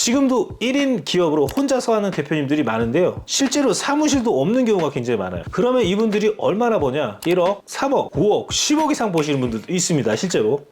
지금도 1인 기업으로 혼자서 하는 대표님들이 많은데요. 실제로 사무실도 없는 경우가 굉장히 많아요. 그러면 이분들이 얼마나 버냐? 1억, 3억, 5억, 10억 이상 버시는 분들도 있습니다. 실제로.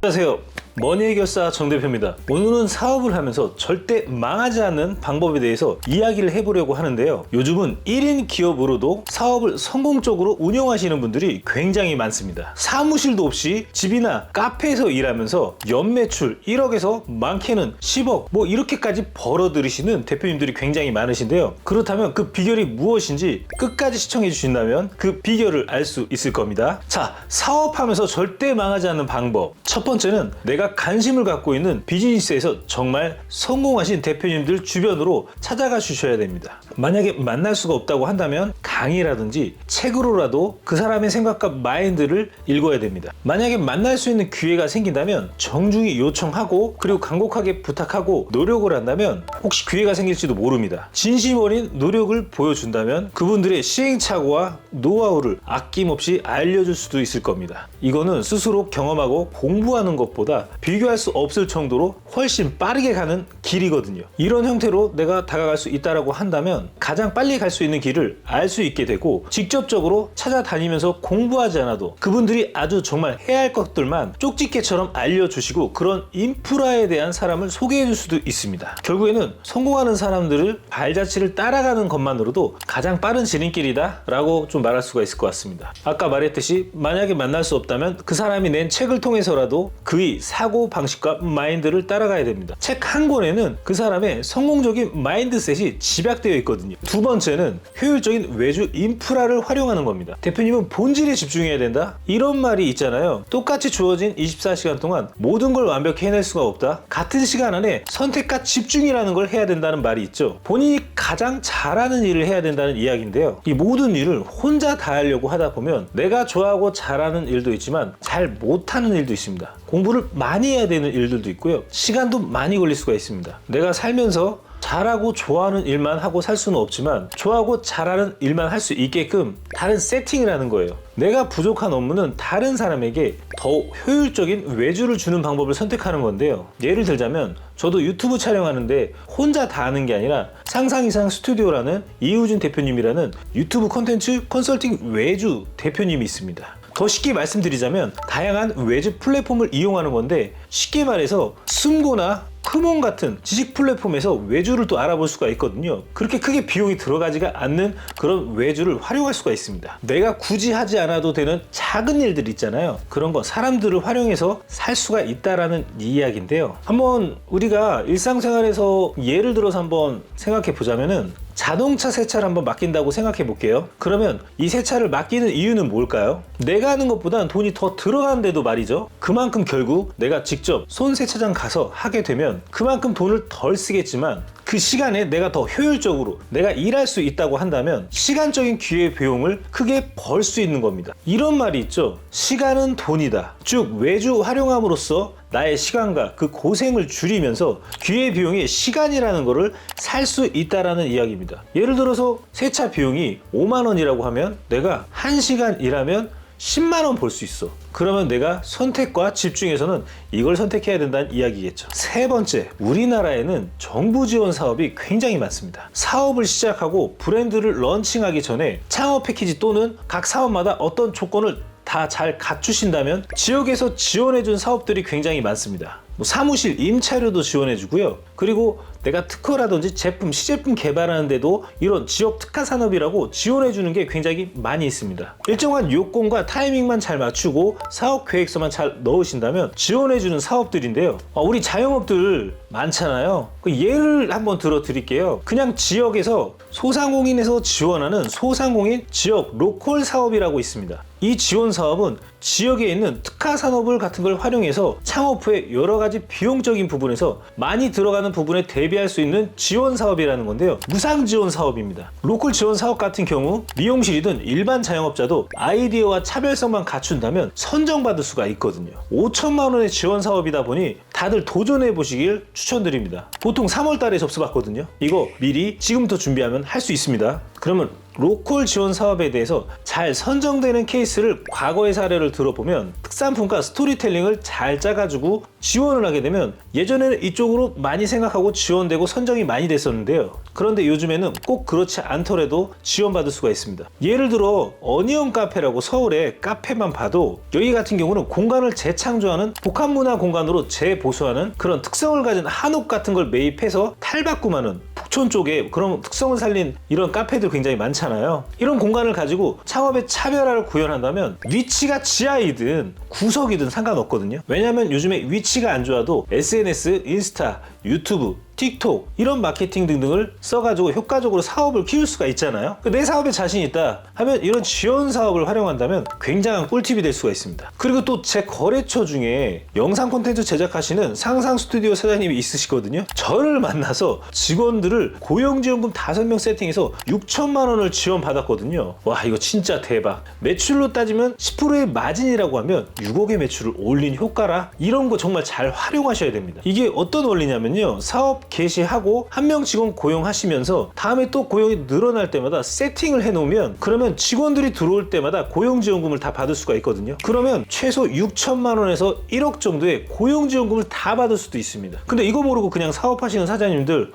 안녕하세요. 머니해결사 정 대표입니다. 오늘은 사업을 하면서 절대 망하지 않는 방법에 대해서 이야기를 해보려고 하는데요. 요즘은 1인 기업으로도 사업을 성공적으로 운영하시는 분들이 굉장히 많습니다. 사무실도 없이 집이나 카페에서 일하면서 연매출 1억에서 많게는 10억 뭐 이렇게까지 벌어들이시는 대표님들이 굉장히 많으신데요. 그렇다면 그 비결이 무엇인지 끝까지 시청해 주신다면 그 비결을 알 수 있을 겁니다. 자, 사업하면서 절대 망하지 않는 방법. 첫 번째는 내가 관심을 갖고 있는 비즈니스에서 정말 성공하신 대표님들 주변으로 찾아가 주셔야 됩니다. 만약에 만날 수가 없다고 한다면 강의라든지 책으로라도 그 사람의 생각과 마인드를 읽어야 됩니다. 만약에 만날 수 있는 기회가 생긴다면 정중히 요청하고 그리고 간곡하게 부탁하고 노력을 한다면 혹시 기회가 생길지도 모릅니다. 진심 어린 노력을 보여준다면 그분들의 시행착오와 노하우를 아낌없이 알려줄 수도 있을 겁니다. 이거는 스스로 경험하고 공부하는 것보다 비교할 수 없을 정도로 훨씬 빠르게 가는 길이거든요. 이런 형태로 내가 다가갈 수 있다고 한다면 가장 빨리 갈 수 있는 길을 알 수 있게 되고 직접적으로 찾아다니면서 공부하지 않아도 그분들이 아주 정말 해야 할 것들만 쪽집게처럼 알려주시고 그런 인프라에 대한 사람을 소개해 줄 수도 있습니다. 결국에는 성공하는 사람들을 발자취를 따라가는 것만으로도 가장 빠른 지름길이다 라고 좀 말할 수가 있을 것 같습니다. 아까 말했듯이 만약에 만날 수 없다면 그 사람이 낸 책을 통해서라도 그의 사고 방식과 마인드를 따라가야 됩니다. 책 한 권에는 그 사람의 성공적인 마인드셋이 집약되어 있거든요. 두 번째는 효율적인 외주 인프라를 활용하는 겁니다. 대표님은 본질에 집중해야 된다? 이런 말이 있잖아요. 똑같이 주어진 24시간 동안 모든 걸 완벽히 해낼 수가 없다. 같은 시간 안에 선택과 집중이라는 걸 해야 된다는 말이 있죠. 본인이 가장 잘하는 일을 해야 된다는 이야기인데요. 이 모든 일을 혼자 다 하려고 하다 보면 내가 좋아하고 잘하는 일도 있지만 잘 못하는 일도 있습니다. 공부를 많이 해야 되는 일들도 있고요. 시간도 많이 걸릴 수가 있습니다. 내가 살면서 잘하고 좋아하는 일만 하고 살 수는 없지만 좋아하고 잘하는 일만 할 수 있게끔 다른 세팅을 하는 거예요. 내가 부족한 업무는 다른 사람에게 더 효율적인 외주를 주는 방법을 선택하는 건데요. 예를 들자면 저도 유튜브 촬영하는데 혼자 다 하는 게 아니라 상상 이상 스튜디오라는 이우진 대표님이라는 유튜브 콘텐츠 컨설팅 외주 대표님이 있습니다. 더 쉽게 말씀드리자면 다양한 외주 플랫폼을 이용하는 건데 쉽게 말해서 숨고나 크몬 같은 지식 플랫폼에서 외주를 또 알아볼 수가 있거든요. 그렇게 크게 비용이 들어가지가 않는 그런 외주를 활용할 수가 있습니다. 내가 굳이 하지 않아도 되는 작은 일들 있잖아요. 그런 거 사람들을 활용해서 살 수가 있다라는 이야기인데요. 한번 우리가 일상생활에서 예를 들어서 한번 생각해 보자면은 자동차 세차를 한번 맡긴다고 생각해 볼게요. 그러면 이 세차를 맡기는 이유는 뭘까요? 내가 하는 것보단 돈이 더 들어가는데도 말이죠. 그만큼 결국 내가 직접 손 세차장 가서 하게 되면 그만큼 돈을 덜 쓰겠지만 그 시간에 내가 더 효율적으로 내가 일할 수 있다고 한다면 시간적인 기회 비용을 크게 벌 수 있는 겁니다. 이런 말이 있죠. 시간은 돈이다. 즉 외주 활용함으로써 나의 시간과 그 고생을 줄이면서 기회 비용이 시간이라는 거를 살 수 있다라는 이야기입니다. 예를 들어서 세차 비용이 5만 원이라고 하면 내가 1시간 일하면 10만 원 벌 수 있어. 그러면 내가 선택과 집중해서는 이걸 선택해야 된다는 이야기겠죠. 세 번째, 우리나라에는 정부 지원 사업이 굉장히 많습니다. 사업을 시작하고 브랜드를 런칭하기 전에 창업 패키지 또는 각 사업마다 어떤 조건을 다 잘 갖추신다면 지역에서 지원해준 사업들이 굉장히 많습니다. 사무실 임차료도 지원해주고요. 그리고 내가 특허라든지 제품, 시제품 개발하는데도 이런 지역 특화 산업이라고 지원해주는 게 굉장히 많이 있습니다. 일정한 요건과 타이밍만 잘 맞추고 사업 계획서만 잘 넣으신다면 지원해주는 사업들인데요. 우리 자영업들 많잖아요. 그 예를 한번 들어 드릴게요. 그냥 지역에서 소상공인에서 지원하는 소상공인 지역 로컬 사업이라고 있습니다. 이 지원 사업은 지역에 있는 특화 산업을 같은 걸 활용해서 창업 후에 여러 가지 비용적인 부분에서 많이 들어가는 부분에 대비할 수 있는 지원 사업이라는 건데요. 무상 지원 사업입니다. 로컬 지원 사업 같은 경우 미용실이든 일반 자영업자도 아이디어와 차별성만 갖춘다면 선정받을 수가 있거든요. 5천만 원의 지원 사업이다 보니 다들 도전해 보시길 추천드립니다. 보통 3월 달에 접수 받거든요. 이거 미리 지금부터 준비하면 할 수 있습니다. 그러면 로컬 지원 사업에 대해서 잘 선정되는 케이스를 과거의 사례를 들어보면 특산품과 스토리텔링을 잘 짜가지고 지원을 하게 되면 예전에는 이쪽으로 많이 생각하고 지원되고 선정이 많이 됐었는데요. 그런데 요즘에는 꼭 그렇지 않더라도 지원받을 수가 있습니다. 예를 들어 어니언 카페라고 서울의 카페만 봐도 여기 같은 경우는 공간을 재창조하는 복합문화 공간으로 재보수하는 그런 특성을 가진 한옥 같은 걸 매입해서 탈바꿈하는 북촌 쪽에 그런 특성을 살린 이런 카페들 굉장히 많잖아요. 이런 공간을 가지고 창업의 차별화를 구현한다면 위치가 지하이든 구석이든 상관없거든요. 왜냐하면 요즘에 위치가 안 좋아도 SNS, 인스타, 유튜브, 틱톡 이런 마케팅 등등을 써가지고 효과적으로 사업을 키울 수가 있잖아요. 내 사업에 자신 있다 하면 이런 지원 사업을 활용한다면 굉장한 꿀팁이 될 수가 있습니다. 그리고 또 제 거래처 중에 영상 콘텐츠 제작하시는 상상 스튜디오 사장님이 있으시거든요. 저를 만나서 직원들을 고용지원금 5명 세팅해서 6천만 원을 지원받았거든요. 와, 이거 진짜 대박. 매출로 따지면 10%의 마진이라고 하면 6억의 매출을 올린 효과라. 이런 거 정말 잘 활용하셔야 됩니다. 이게 어떤 원리냐면요, 사업 개시하고 한 명 직원 고용하시면서 다음에 또 고용이 늘어날 때마다 세팅을 해놓으면 그러면 직원들이 들어올 때마다 고용지원금을 다 받을 수가 있거든요. 그러면 최소 6천만 원에서 1억 정도의 고용지원금을 다 받을 수도 있습니다. 근데 이거 모르고 그냥 사업하시는 사장님들,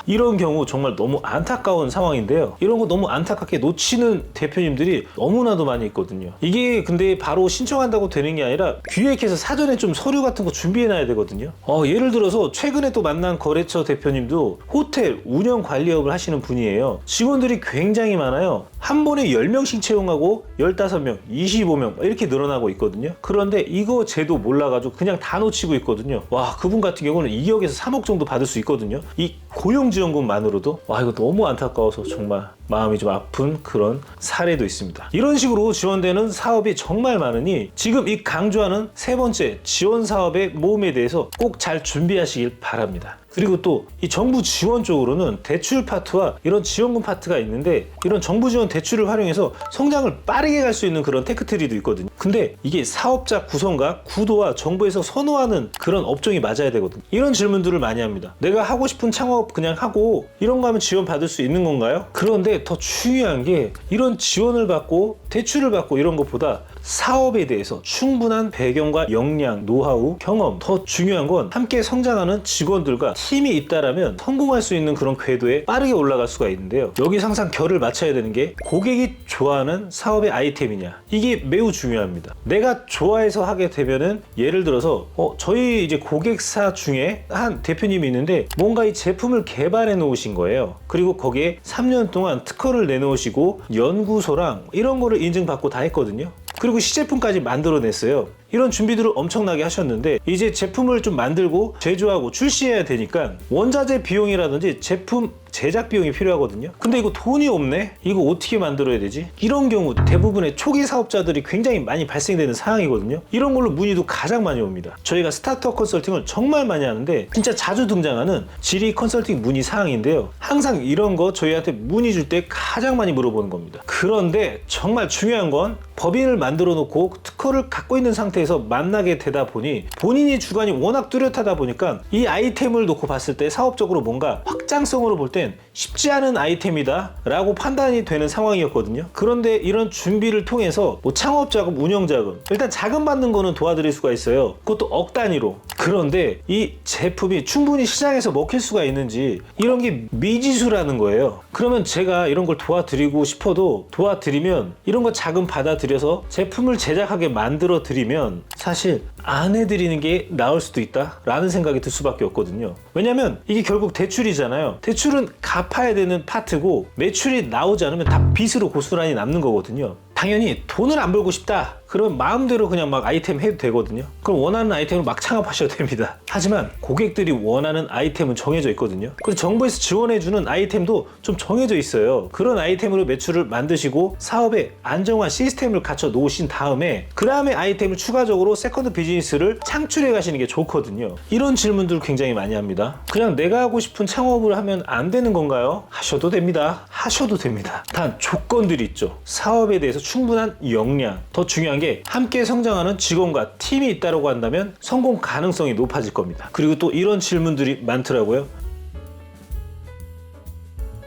이런 경우 정말 너무 안타까운 상황인데요. 이런 거 너무 안타깝게 놓치는 대표님들이 너무나도 많이 있거든요. 이게 근데 바로 신청한다고 되는 게 아니라 기획해서 사전에 좀 서류 같은 거 준비해놔야 되거든요. 예를 들어서 최근에 또 만난 거래처 대표님도 호텔 운영 관리업을 하시는 분이에요. 직원들이 굉장히 많아요. 한 번에 10명씩 채용하고 15명, 25명 이렇게 늘어나고 있거든요. 그런데 이거 제도 몰라가지고 그냥 다 놓치고 있거든요. 와, 그분 같은 경우는 2억에서 3억 정도 받을 수 있거든요. 이 고용지원금만으로도. 와, 이거 너무 안타까워서 정말 마음이 좀 아픈 그런 사례도 있습니다. 이런 식으로 지원되는 사업이 정말 많으니 지금 이 강조하는 세 번째 지원 사업의 모험에 대해서 꼭 잘 준비하시길 바랍니다. 그리고 또 이 정부 지원 쪽으로는 대출 파트와 이런 지원금 파트가 있는데 이런 정부 지원 대출을 활용해서 성장을 빠르게 갈 수 있는 그런 테크트리도 있거든요. 근데 이게 사업자 구성과 구도와 정부에서 선호하는 그런 업종이 맞아야 되거든요. 이런 질문들을 많이 합니다. 내가 하고 싶은 창업 그냥 하고 이런 거 하면 지원 받을 수 있는 건가요? 그런데 더 중요한 게 이런 지원을 받고 대출을 받고 이런 것보다 사업에 대해서 충분한 배경과 역량, 노하우, 경험, 더 중요한 건 함께 성장하는 직원들과 팀이 있다라면 성공할 수 있는 그런 궤도에 빠르게 올라갈 수가 있는데요. 여기 항상 결을 맞춰야 되는 게 고객이 좋아하는 사업의 아이템이냐, 이게 매우 중요합니다. 내가 좋아해서 하게 되면은 예를 들어서 저희 이제 고객사 중에 한 대표님이 있는데 뭔가 이 제품을 개발해 놓으신 거예요. 그리고 거기에 3년 동안 특허를 내놓으시고 연구소랑 이런 거를 인증받고 다 했거든요. 그리고 시제품까지 만들어냈어요. 이런 준비들을 엄청나게 하셨는데 이제 제품을 좀 만들고 제조하고 출시해야 되니까 원자재 비용이라든지 제품 제작 비용이 필요하거든요. 근데 이거 돈이 없네? 이거 어떻게 만들어야 되지? 이런 경우 대부분의 초기 사업자들이 굉장히 많이 발생되는 상황이거든요. 이런 걸로 문의도 가장 많이 옵니다. 저희가 스타트업 컨설팅을 정말 많이 하는데 진짜 자주 등장하는 질의 컨설팅 문의 사항인데요. 항상 이런 거 저희한테 문의 줄 때 가장 많이 물어보는 겁니다. 그런데 정말 중요한 건 법인을 만들어 놓고 특허를 갖고 있는 상태에서 만나게 되다 보니 본인이 주관이 워낙 뚜렷하다 보니까 이 아이템을 놓고 봤을 때 사업적으로 뭔가 확장성으로 볼 땐 쉽지 않은 아이템이다 라고 판단이 되는 상황이었거든요. 그런데 이런 준비를 통해서 뭐 창업자금, 운영자금, 일단 자금 받는 거는 도와드릴 수가 있어요. 그것도 억 단위로. 그런데 이 제품이 충분히 시장에서 먹힐 수가 있는지 이런 게 미지수라는 거예요. 그러면 제가 이런 걸 도와드리고 싶어도 도와드리면 이런 거 자금 받아들여서 제품을 제작하게 만들어 드리면 사실 안 해드리는 게 나을 수도 있다 라는 생각이 들 수밖에 없거든요. 왜냐면 이게 결국 대출이잖아요. 대출은 갚아야 되는 파트고 매출이 나오지 않으면 다 빚으로 고스란히 남는 거거든요. 당연히 돈을 안 벌고 싶다 그러면 마음대로 그냥 막 아이템 해도 되거든요. 그럼 원하는 아이템을 막 창업하셔도 됩니다. 하지만 고객들이 원하는 아이템은 정해져 있거든요. 그래서 정부에서 지원해주는 아이템도 좀 정해져 있어요. 그런 아이템으로 매출을 만드시고 사업에 안정화 시스템을 갖춰 놓으신 다음에 그 다음에 아이템을 추가적으로 세컨드 비즈니스를 창출해 가시는 게 좋거든요. 이런 질문들을 굉장히 많이 합니다. 그냥 내가 하고 싶은 창업을 하면 안 되는 건가요? 하셔도 됩니다. 하셔도 됩니다. 단 조건들이 있죠. 사업에 대해서 충분한 역량, 더 중요한 게 함께 성장하는 직원과 팀이 있다고 한다면 성공 가능성이 높아질 겁니다. 그리고 또 이런 질문들이 많더라고요.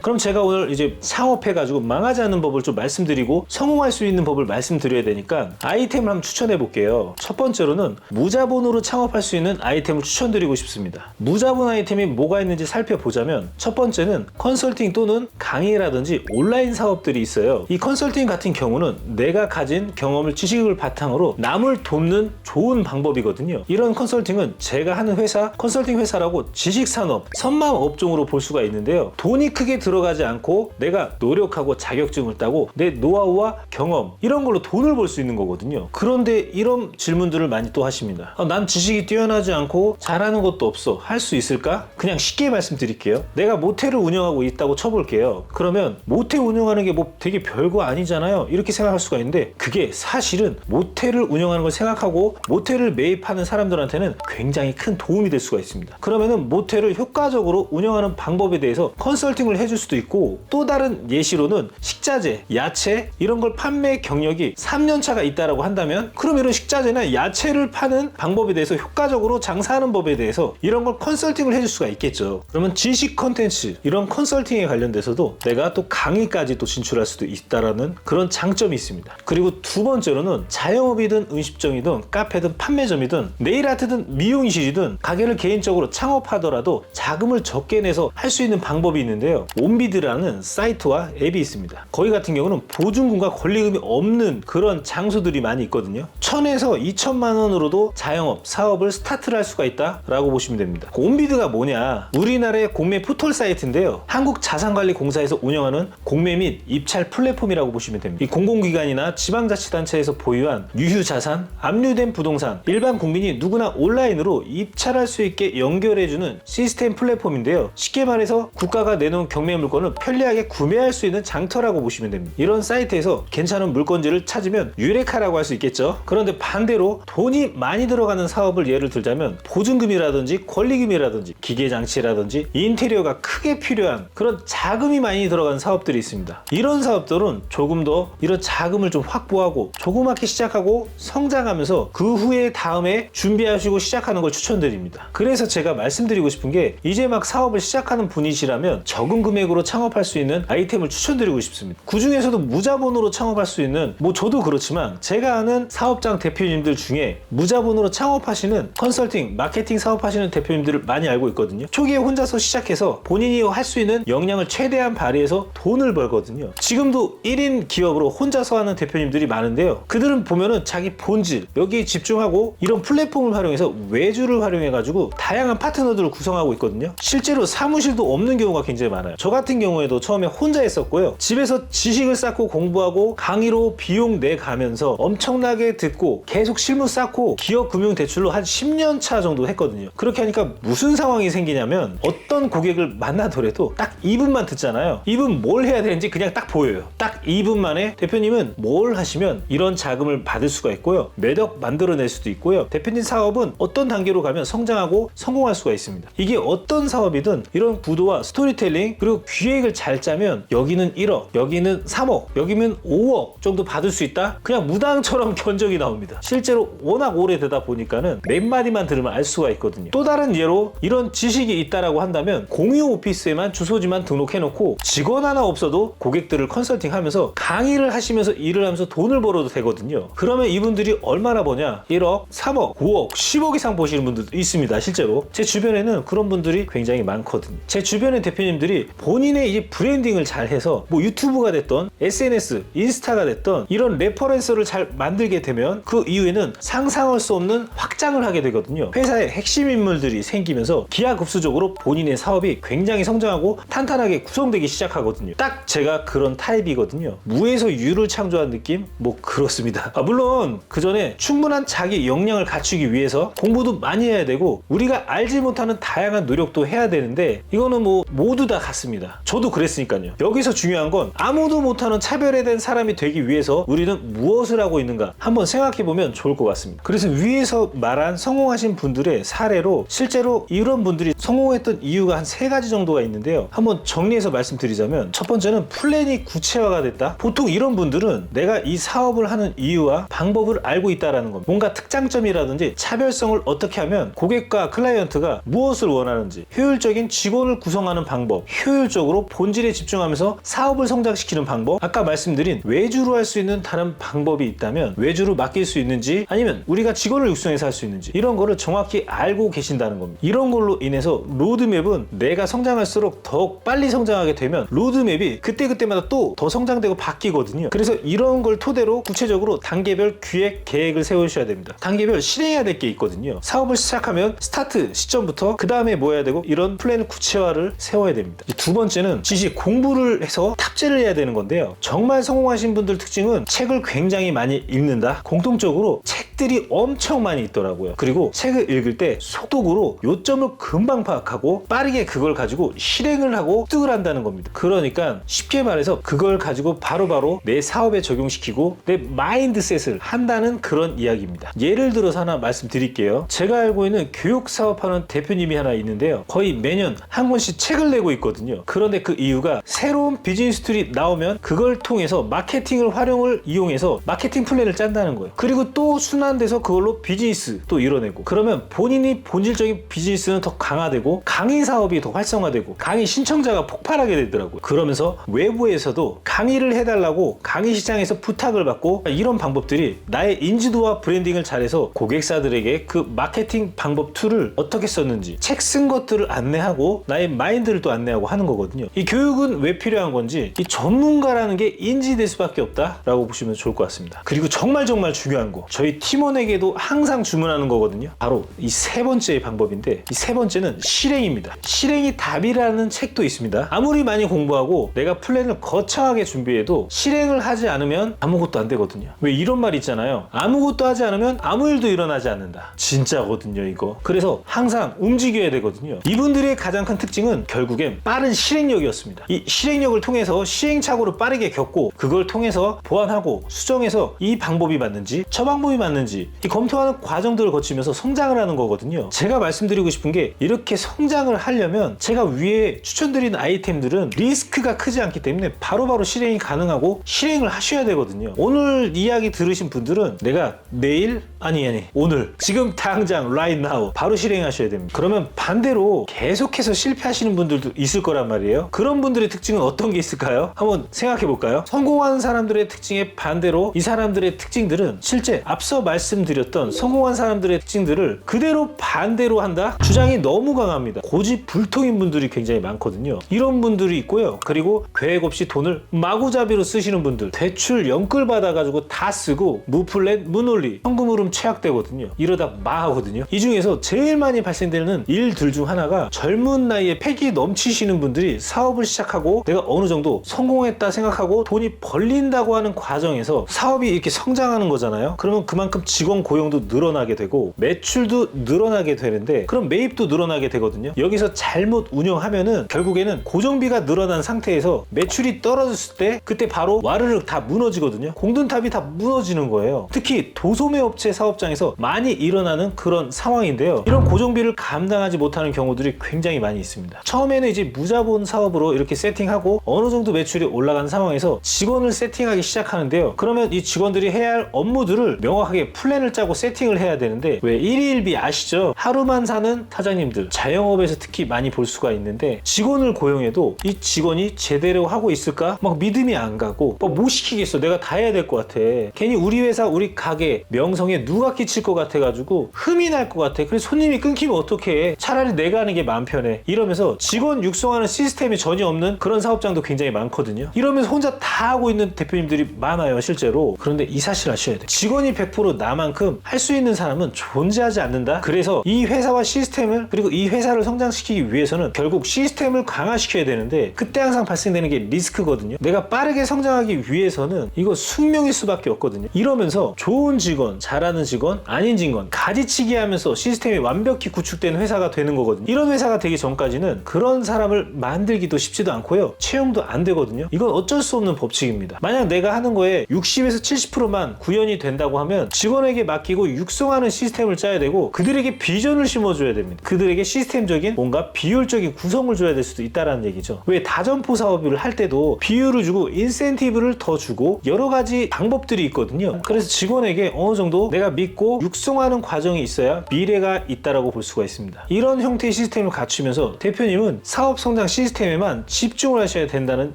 그럼 제가 오늘 이제 창업해가지고 망하지 않는 법을 좀 말씀드리고 성공할 수 있는 법을 말씀드려야 되니까 아이템을 한번 추천해 볼게요. 첫 번째로는 무자본으로 창업할 수 있는 아이템을 추천드리고 싶습니다. 무자본 아이템이 뭐가 있는지 살펴보자면 첫 번째는 컨설팅 또는 강의라든지 온라인 사업들이 있어요. 이 컨설팅 같은 경우는 내가 가진 경험을 지식을 바탕으로 남을 돕는 좋은 방법이거든요. 이런 컨설팅은 제가 하는 회사 컨설팅 회사라고 지식산업 선망 업종으로 볼 수가 있는데요. 돈이 크게 들어가지 않고 내가 노력하고 자격증을 따고 내 노하우와 경험 이런 걸로 돈을 벌 수 있는 거거든요. 그런데 이런 질문들을 많이 또 하십니다. 난 지식이 뛰어나지 않고 잘하는 것도 없어. 할 수 있을까? 그냥 쉽게 말씀드릴게요. 내가 모텔을 운영하고 있다고 쳐볼게요. 그러면 모텔 운영하는 게 뭐 되게 별거 아니잖아요. 이렇게 생각할 수가 있는데 그게 사실은 모텔을 운영하는 걸 생각하고 모텔을 매입하는 사람들한테는 굉장히 큰 도움이 될 수가 있습니다. 그러면은 모텔을 효과적으로 운영하는 방법에 대해서 컨설팅을 해줄 수도 있고 또 다른 예시로는 식자재, 야채 이런 걸 판매 경력이 3년차가 있다라고 한다면 그럼 이런 식자재나 야채를 파는 방법에 대해서 효과적으로 장사하는 법에 대해서 이런 걸 컨설팅을 해줄 수가 있겠죠. 그러면 지식 컨텐츠 이런 컨설팅에 관련돼서도 내가 또 강의까지 또 진출할 수도 있다라는 그런 장점이 있습니다. 그리고 두 번째로는 자영업이든 음식점이든 카페든 판매점이든 네일아트든 미용실이든 가게를 개인적으로 창업하더라도 자금을 적게 내서 할 수 있는 방법이 있는데요. 온비드라는 사이트와 앱이 있습니다. 거기 같은 경우는 보증금과 권리금이 없는 그런 장소들이 많이 있거든요. 1,000에서 2,000만 원으로도 자영업, 사업을 스타트를 할 수가 있다라고 보시면 됩니다. 온비드가 뭐냐? 우리나라의 공매 포털 사이트인데요. 한국자산관리공사에서 운영하는 공매 및 입찰 플랫폼이라고 보시면 됩니다. 이 공공기관이나 지방자치단체에서 보유한 유휴자산, 압류된 부동산, 일반 국민이 누구나 온라인으로 입찰할 수 있게 연결해주는 시스템 플랫폼인데요. 쉽게 말해서 국가가 내놓은 경매 물건을 편리하게 구매할 수 있는 장터라고 보시면 됩니다. 이런 사이트에서 괜찮은 물건지를 찾으면 유레카라고 할 수 있겠죠. 그런데 반대로 돈이 많이 들어가는 사업을 예를 들자면 보증금이라든지 권리금이라든지 기계장치라든지 인테리어가 크게 필요한 그런 자금이 많이 들어가는 사업들이 있습니다. 이런 사업들은 조금 더 이런 자금을 좀 확보하고 조그맣게 시작하고 성장하면서 그 후에 다음에 준비하시고 시작하는 걸 추천드립니다. 그래서 제가 말씀드리고 싶은 게 이제 막 사업을 시작하는 분이시라면 적은 금액으로 창업할 수 있는 아이템을 추천드리고 싶습니다. 그 중에서도 무자본으로 창업할 수 있는 저도 그렇지만 제가 아는 사업장 대표님들 중에 무자본으로 창업하시는 컨설팅, 마케팅 사업하시는 대표님들을 많이 알고 있거든요. 초기에 혼자서 시작해서 본인이 할 수 있는 역량을 최대한 발휘해서 돈을 벌거든요. 지금도 1인 기업으로 혼자서 하는 대표님들이 많은데요. 그들은 보면은 자기 본질, 여기에 집중하고 이런 플랫폼을 활용해서 외주를 활용해가지고 다양한 파트너들을 구성하고 있거든요. 실제로 사무실도 없는 경우가 굉장히 많아요. 저 같은 경우에도 처음에 혼자 했었고요. 집에서 지식을 쌓고 공부하고 강의로 비용 내가면서 엄청나게 듣고 계속 실무 쌓고 기업금융대출로 한 10년 차 정도 했거든요. 그렇게 하니까 무슨 상황이 생기냐면 어떤 고객을 만나더라도 딱 2분만 듣잖아요. 이분 뭘 해야 되는지 그냥 딱 보여요. 딱 2분 만에 대표님은 뭘 하시면 이런 자금을 받을 수가 있고요. 매력 만들어낼 수도 있고요. 대표님 사업은 어떤 단계로 가면 성장하고 성공할 수가 있습니다. 이게 어떤 사업이든 이런 구도와 스토리텔링 그리고 기획을 잘 짜면 여기는 1억, 여기는 3억, 여기는 5억 정도 받을 수 있다? 그냥 무당처럼 견적이 나옵니다. 실제로 워낙 오래되다 보니까는 몇 마디만 들으면 알 수가 있거든요. 또 다른 예로 이런 지식이 있다라고 한다면 공유 오피스에만 주소지만 등록해놓고 직원 하나 없어도 고객들을 컨설팅하면서 강의를 하시면서 일을 하면서 돈을 벌어도 되거든요. 그러면 이분들이 얼마나 버냐? 1억, 3억, 5억, 10억 이상 버시는 분들도 있습니다. 실제로 제 주변에는 그런 분들이 굉장히 많거든요. 제 주변의 대표님들이 본인의 이제 브랜딩을 잘 해서 유튜브가 됐던 SNS, 인스타가 됐던 이런 레퍼런스를 잘 만들게 되면 그 이후에는 상상할 수 없는 확장을 하게 되거든요. 회사에 핵심 인물들이 생기면서 기하급수적으로 본인의 사업이 굉장히 성장하고 탄탄하게 구성되기 시작하거든요. 딱 제가 그런 타입이거든요. 무에서 유를 창조한 느낌? 그렇습니다. 물론 그 전에 충분한 자기 역량을 갖추기 위해서 공부도 많이 해야 되고 우리가 알지 못하는 다양한 노력도 해야 되는데 이거는 모두 다 같습니다. 저도 그랬으니까요. 여기서 중요한 건 아무도 못하는 못하는 차별화된 사람이 되기 위해서 우리는 무엇을 하고 있는가 한번 생각해보면 좋을 것 같습니다. 그래서 위에서 말한 성공하신 분들의 사례로 실제로 이런 분들이 성공했던 이유가 한 3가지 정도가 있는데요. 한번 정리해서 말씀드리자면, 첫 번째는 플랜이 구체화가 됐다. 보통 이런 분들은 내가 이 사업을 하는 이유와 방법을 알고 있다라는 겁니다. 뭔가 특장점이라든지 차별성을 어떻게 하면 고객과 클라이언트가 무엇을 원하는지, 효율적인 직원을 구성하는 방법, 효율적으로 본질에 집중하면서 사업을 성장시키는 방법, 아까 말씀드린 외주로 할 수 있는 다른 방법이 있다면 외주로 맡길 수 있는지, 아니면 우리가 직원을 육성해서 할 수 있는지, 이런 거를 정확히 알고 계신다는 겁니다. 이런 걸로 인해서 로드맵은 내가 성장할수록 더욱 빨리 성장하게 되면 로드맵이 그때그때마다 또 더 성장되고 바뀌거든요. 그래서 이런 걸 토대로 구체적으로 단계별 기획 계획을 세우셔야 됩니다. 단계별 실행해야 될 게 있거든요. 사업을 시작하면 스타트 시점부터 그 다음에 뭐 해야 되고, 이런 플랜 구체화를 세워야 됩니다. 두 번째는 지식 공부를 해서 탑재를 해야 되는 건데요. 정말 성공하신 분들 특징은 책을 굉장히 많이 읽는다. 공통적으로 책들이 엄청 많이 있더라고요. 그리고 책을 읽을 때 속독으로 요점을 금방 파악하고 빠르게 그걸 가지고 실행을 하고 습득을 한다는 겁니다. 그러니까 쉽게 말해서 그걸 가지고 바로바로 내 사업에 적용시키고 내 마인드셋을 한다는 그런 이야기입니다. 예를 들어서 하나 말씀드릴게요. 제가 알고 있는 교육 사업하는 대표님이 하나 있는데요. 거의 매년 한 권씩 책을 내고 있거든요. 그런데 그 이유가 새로운 비즈니스 툴이 나오면 그걸 통해서 마케팅을 활용을 이용해서 마케팅 플랜을 짠다는 거예요. 그리고 또 순환돼서 그걸로 비즈니스 또 이뤄내고, 그러면 본인이 본질적인 비즈니스는 더 강화되고 강의 사업이 더 활성화되고 강의 신청자가 폭발하게 되더라고요. 그러면서 외부에서도 강의를 해달라고 강의 시장에서 부탁을 받고, 이런 방법들이 나의 인지도와 브랜딩을 잘해서 고객사들에게 그 마케팅 방법 툴을 어떻게 썼는지 책 쓴 것들을 안내하고 나의 마인드를 또 안내하고 하는 거거든요. 이 교육은 왜 필요한 건지 이 전문가라는 게 인지될 수밖에 없다라고 보시면 좋을 것 같습니다. 그리고 정말 중요한 거, 저희 팀원에게도 항상 주문하는 거거든요. 바로 이 3번째 방법인데, 이 3번째는 실행입니다. 실행이 답이라는 책도 있습니다. 아무리 많이 공부하고 내가 플랜을 거창하게 준비해도 실행을 하지 않으면 아무것도 안 되거든요. 왜 이런 말 있잖아요. 아무것도 하지 않으면 아무 일도 일어나지 않는다. 진짜거든요, 이거. 그래서 항상 움직여야 되거든요. 이분들의 가장 큰 특징은 결국엔 빠른 실행력이었습니다. 이 실행력을 통해서 시행착오를 빠르게 겪고 그걸 통해서 보완하고 수정해서 이 방법이 맞는지 저 방법이 맞는지 이 검토하는 과정들을 거치면서 성장을 하는 거거든요. 제가 말씀드리고 싶은 게, 이렇게 성장을 하려면 제가 위에 추천드린 아이템들은 리스크가 크지 않기 때문에 바로바로 실행이 가능하고 실행을 하셔야 되거든요. 오늘 이야기 들으신 분들은 내가 내일 아니 오늘 지금 당장 right now 바로 실행하셔야 됩니다. 그러면 반대로 계속해서 실패하시는 분들도 있을 거란 말이에요. 그런 분들의 특징은 어떤 게 있을까요? 한번 생각해 볼까요? 성공한 사람들의 특징에 반대로 이 사람들의 특징들은 실제 앞서 말씀드렸던 성공한 사람들의 특징들을 그대로 반대로 한다? 주장이 너무 강합니다. 고집불통인 분들이 굉장히 많거든요. 이런 분들이 있고요. 그리고 계획 없이 돈을 마구잡이로 쓰시는 분들, 대출 연끌 받아가지고 다 쓰고 무플랜 무논리, 현금 흐름 최악되거든요. 이러다 망하거든요. 이 중에서 제일 많이 발생되는 일들 중 하나가, 젊은 나이에 패기 넘치시는 분들이 사업을 시작하고 내가 어느 정도 성공했다 생각하고 돈이 벌린다고 하는 과정에서 사업이 이렇게 성장하는 거잖아요. 그러면 그만큼 직원 고용도 늘어나게 되고 매출도 늘어나게 되는데, 그럼 매입도 늘어나게 되거든요. 여기서 잘못 운영하면은 결국에는 고정비가 늘어난 상태에서 매출이 떨어졌을 때 그때 바로 와르르 다 무너지거든요. 공든탑이 다 무너지는 거예요. 특히 도소매 업체 사업장에서 많이 일어나는 그런 상황인데요. 이런 고정비를 감당하지 못하는 경우들이 굉장히 많이 있습니다. 처음에는 이제 무자본 사업으로 이렇게 세팅하고 어느 정도 매출이 올라간 상황에서 직원을 세팅하기 시작하는데요. 그러면 이 직원들이 해야 할 업무들을 명확하게 플랜을 짜고 세팅을 해야 되는데, 왜 1일1비 아시죠? 하루만 사는 사장님들, 자영업에서 특히 많이 볼 수가 있는데, 직원을 고용해도 이 직원이 제대로 하고 있을까? 막 믿음이 안 가고 못 시키겠어. 내가 다 해야 될 것 같아. 괜히 우리 회사 우리 가게 명성에 누가 끼칠 것 같아가지고 흠이 날 것 같아. 그래서 손님이 끊기면 어떡해. 차라리 내가 하는 게 마음 편해. 이러면서 직원 육성하는 시스템이 전혀 없는 그런 사업장도 굉장히 많거든요. 이러면서 혼자 다 하고 있는 대표님들이 많아요, 실제로. 그런데 이 사실 아셔야 돼. 직원이 100% 나만큼 할 수 있는 사람은 존재하지 않는다. 그래서 이 회사와 시스템을, 그리고 이 회사를 성장시키기 위해서는 결국 시스템을 강화시켜야 되는데, 그때 항상 발생되는 게 리스크거든요. 내가 빠르게 성장하기 위해서는 이거 숙명일 수밖에 없거든요. 이러면서 좋은 직원, 잘하는 직원, 아닌 직원 가지치기 하면서 시스템이 완벽히 구축된 회사가 되는 거거든요. 이런 회사가 되기 전까지는 그런 사람을 만들기도 쉽지도 않고요. 채용도 안 되거든요. 이건 어쩔 어쩔 수 없는 법칙입니다. 만약 내가 하는 거에 60에서 70%만 구현이 된다고 하면 직원에게 맡기고 육성하는 시스템을 짜야 되고 그들에게 비전을 심어줘야 됩니다. 그들에게 시스템적인 뭔가 비효율적인 구성을 줘야 될 수도 있다는 얘기죠. 왜 다점포 사업을 할 때도 비율을 주고 인센티브를 더 주고 여러 가지 방법들이 있거든요. 그래서 직원에게 어느 정도 내가 믿고 육성하는 과정이 있어야 미래가 있다라고 볼 수가 있습니다. 이런 형태의 시스템을 갖추면서 대표님은 사업 성장 시스템에만 집중을 하셔야 된다는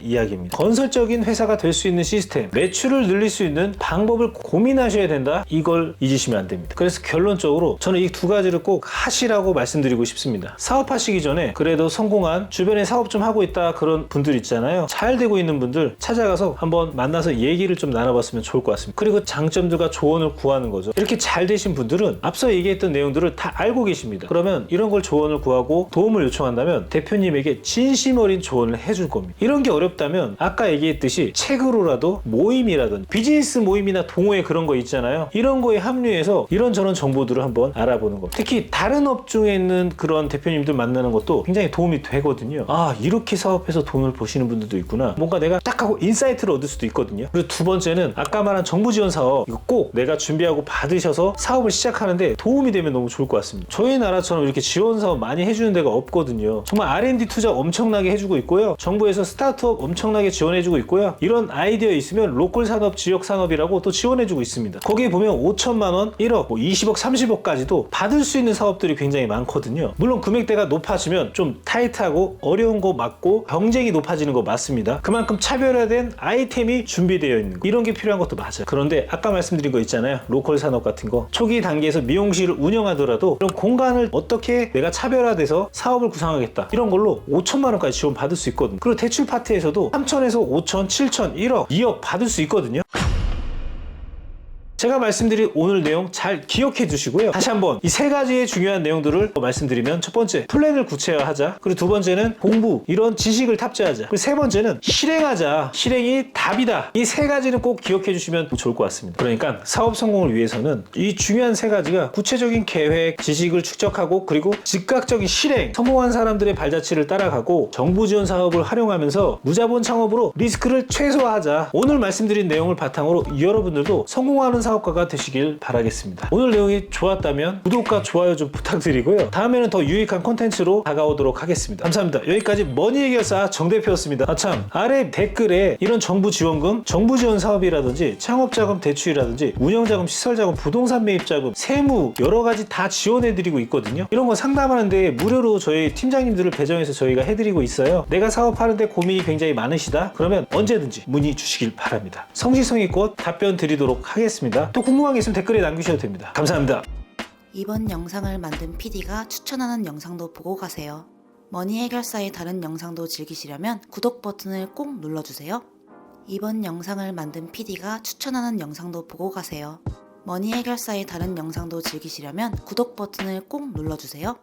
이야기입니다. 건설적인 회사가 될 수 있는 시스템, 매출을 늘릴 수 있는 방법을 고민하셔야 된다. 이걸 잊으시면 안 됩니다. 그래서 결론적으로 저는 이 두 가지를 꼭 하시라고 말씀드리고 싶습니다. 사업하시기 전에 그래도 성공한 주변에 사업 좀 하고 있다 그런 분들 있잖아요. 잘 되고 있는 분들 찾아가서 한번 만나서 얘기를 좀 나눠봤으면 좋을 것 같습니다. 그리고 장점들과 조언을 구하는 거죠. 이렇게 잘 되신 분들은 앞서 얘기했던 내용들을 다 알고 계십니다. 그러면 이런 걸 조언을 구하고 도움을 요청한다면 대표님에게 진심 어린 조언을 해줄 겁니다. 이런 게 어렵다면 아까 얘기했듯이 책으로라도 모임이라든지 비즈니스 모임이나 동호회 그런 거 있잖아요. 이런 거에 합류해서 이런저런 정보들을 한번 알아보는 것. 특히 다른 업종에 있는 그런 대표님들 만나는 것도 굉장히 도움이 되거든요. 아, 이렇게 사업해서 돈을 버시는 분들도 있구나. 뭔가 내가 딱 하고 인사이트를 얻을 수도 있거든요. 그리고 두 번째는 아까 말한 정부 지원 사업, 이거 꼭 내가 준비하고 받으셔서 사업을 시작하는데 도움이 되면 너무 좋을 것 같습니다. 저희 나라처럼 이렇게 지원 사업 많이 해주는 데가 없거든요. 정말 R&D 투자 엄청나게 해주고 있고요. 정부에서 스타트업 엄청나게 지원해주고 있고요. 이런 아이디어 있으면 로컬 산업, 지역 산업이라고 또 지원해주고 있습니다. 거기에 보면 5천만 원, 1억, 20억, 30억까지도 받을 수 있는 사업들이 굉장히 많거든요. 물론 금액대가 높아지면 좀 타이트하고 어려운 거 맞고 경쟁이 높아지는 거 맞습니다. 그만큼 차별화된 아이템이 준비되어 있는 거. 이런 게 필요한 것도 맞아요. 그런데 아까 말씀드린 거 있잖아요. 로컬 산업 같은 거. 초기 단계에서 미용실을 운영하더라도 이런 공간을 어떻게 내가 차별화돼서 사업을 구상하겠다. 이런 걸로 5천만 원까지 지원 받을 수 있거든요. 그리고 대출 파트에서도 3천에서 5천, 7천, 1억, 2억 받을 수 있거든요. 제가 말씀드린 오늘 내용 잘 기억해 두시고요. 다시 한번 이 세 가지의 중요한 내용들을 말씀드리면, 첫 번째, 플랜을 구체화하자. 그리고 두 번째는 공부, 이런 지식을 탑재하자. 그리고 세 번째는 실행하자. 실행이 답이다. 이 세 가지는 꼭 기억해 주시면 좋을 것 같습니다. 그러니까 사업 성공을 위해서는 이 중요한 세 가지가 구체적인 계획, 지식을 축적하고 그리고 즉각적인 실행, 성공한 사람들의 발자취를 따라가고 정부 지원 사업을 활용하면서 무자본 창업으로 리스크를 최소화하자. 오늘 말씀드린 내용을 바탕으로 여러분들도 성공하는 사업가가 되시길 바라겠습니다. 오늘 내용이 좋았다면 구독과 좋아요 좀 부탁드리고요. 다음에는 더 유익한 콘텐츠로 다가오도록 하겠습니다. 감사합니다. 여기까지 머니 해결사 정 대표였습니다. 참, 아래 댓글에 이런 정부 지원금, 정부 지원 사업이라든지 창업자금 대출이라든지 운영자금, 시설자금, 부동산 매입자금, 세무 여러 가지 다 지원해드리고 있거든요. 이런 거 상담하는데 무료로 저희 팀장님들을 배정해서 저희가 해드리고 있어요. 내가 사업하는데 고민이 굉장히 많으시다? 그러면 언제든지 문의 주시길 바랍니다. 성실성의껏 답변 드리도록 하겠습니다. 또 궁금한 게 있으면 댓글에 남기셔도 됩니다. 감사합니다. 이번 영상을 만든 PD가 추천하는 영상도 보고 가세요. 머니 해결사의 다른 영상도 즐기시려면 구독 버튼을 꼭 눌러주세요. 이번 영상을 만든 PD가 추천하는 영상도 보고 가세요. 머니 해결사의 다른 영상도 즐기시려면 구독 버튼을 꼭 눌러주세요.